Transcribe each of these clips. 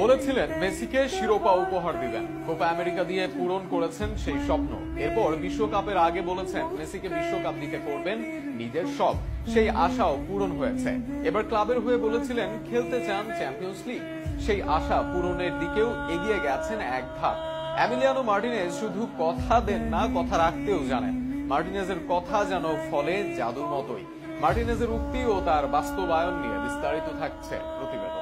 বলেছিলেন মেসিকে শিরোপা উপহার দিবেন, কোপা আমেরিকা দিয়ে পূরণ করেছেন সেই স্বপ্ন। এরপর বিশ্বকাপের আগে বলেছেন মেসিকে বিশ্বকাপ দিতে করবেন নিজের সব, সেই আশাও পূরণ হয়েছে। এবার ক্লাবের হয়ে বলেছিলেন খেলতে চান চ্যাম্পিয়ন্স লিগ, সেই আশা পূরণের দিকেও এগিয়ে গেছেন এক ধাপ। এমিলিয়ানো মার্টিনেজ শুধু কথা দেন না, কথা রাখতেও জানেন। মার্টিনেজের কথা যেন ফলে জাদুর মতোই। মার্টিনেজের উক্তি ও তার বাস্তবায়ন নিয়ে বিস্তারিত থাকছে প্রতিবেদনে।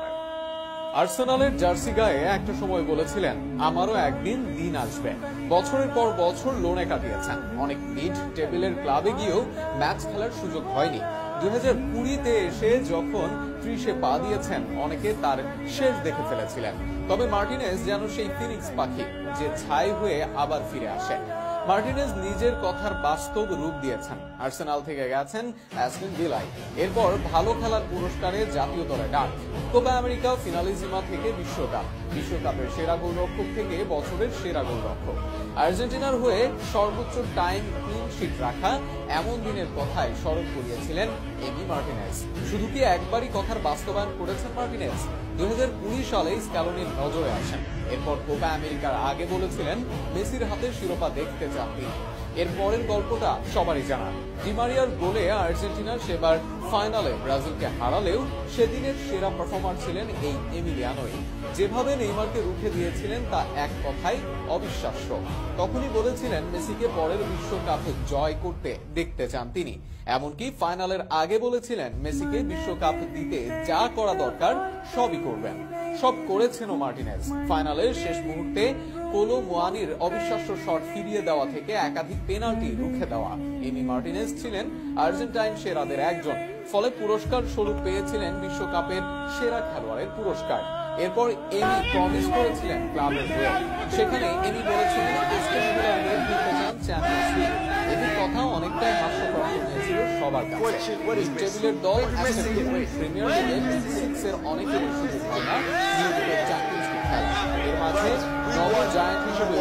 আর্সেনালের জার্সি গায়ে একটা সময় বলেছিলেন আমারও একদিন দিন আসবে। বছরের পর বছর লোনে কাটিয়েছেন, অনেক মিড টেবিলের ক্লাবে গিয়েও ম্যাচ খেলার সুযোগ হয়নি। 2020-তে এসে যখন 30-এ পা দিয়েছেন, অনেকে তার শেষ দেখে ফেলেছিলেন। তবে মার্টিনেজ যেন সেই ফিনিক্স পাখি যে ছাই হয়ে আবার ফিরে আসে। মার্টিনেজ নিজের কথার বাস্তব রূপ দিয়েছেন। আর্সেনাল থেকে গেছেন অ্যাস্টন ভিলায়, এরপর ভালো খেলার পুরস্কারে জাতীয় দলে ডাক। কোপা আমেরিকা ফিনালিজিমা থেকে বিশ্বকাপের সেরা গোলরক্ষক থেকে বছরের সেরা গোলরক্ষক। আর্জেন্টিনার হয়ে সর্বোচ্চ টাইম ক্লিন শিট রাখা এমন দিনের কথায় স্মরণ করিয়েছিলেন এমি মার্টিনেজ। শুধু কি একবারই কথার বাস্তবায়ন করেছেন মার্টিনেজ? 2020 সালে স্ক্যালোনির নজরে আসেন। এরপর কোপা আমেরিকার আগে বলেছিলেন মেসির হাতে শিরোপা দেখতে চান তিনি। এর পরের গল্পটা সবারই জানা। ডি মারিয়ার গোলে আর্জেন্টিনার সেবার ফাইনালে ব্রাজিলকে হারালেও সেদিনের সেরা পারফর্মার ছিলেন এই এমিলিয়ানোই। যেভাবে নেইমারকে রুখে দিয়েছিলেন তা এক কথায় অবিশ্বাস্য। তখনই বলেছিলেন মেসিকে পরের বিশ্বকাপ জয় করতে দেখতে চান তিনি। এমনকি ফাইনালের আগে বলেছিলেন মেসিকে বিশ্বকাপ দিতে যা করা দরকার সবই করবেন। সব করেছেনও মার্টিনেজ। ফাইনালের শেষ মুহূর্তে কোলো মুয়ানির অবিশ্বাস্য শট ফিরিয়ে দেওয়া থেকে একাধিক পেনাল্টি রুখে দেওয়া। এমি মার্টিনেজ ছিলেন আর্জেন্টাইন সেরাদের একজন, ফলে পুরস্কার স্বরূপ পেয়েছিলেন বিশ্বকাপের সেরা খেলোয়াড়ের পুরস্কার। এরপর এমি প্রমিস করেছিলেন ক্লাবের হয়ে, সেখানে এমি বলেছিলেন এস্টন ভিলার হয়ে খেলতে চান চ্যাম্পিয়ন্স লিগ। এটির কথা অনেকটাই হাস্যকর হয়েছিল সবার কাছে। টেবিলের দল প্রিমিয়ার লিগে সিক্সের অনেকের সুযোগ হয় না নিয়মিত চ্যাম্পিয়ন্স লিগ খেলা। এর মাঝে নব জায়ান্ট হিসেবে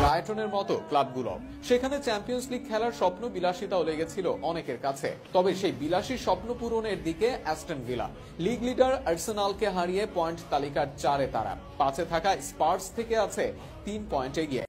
ব্রাইটনের মতো ক্লাবগুলো, সেখানে চ্যাম্পিয়ন্স লিগ খেলার স্বপ্ন বিলাসিতাও লেগেছিল অনেকের কাছে। তবে সেই বিলাসী স্বপ্ন পূরণের দিকে অ্যাস্টন ভিলা। লিগ লিডার আর্সেনালকে হারিয়ে পয়েন্ট তালিকার 4-এ তারা। 5-এ থাকা স্পার্স থেকে আছে 3 পয়েন্ট এগিয়ে।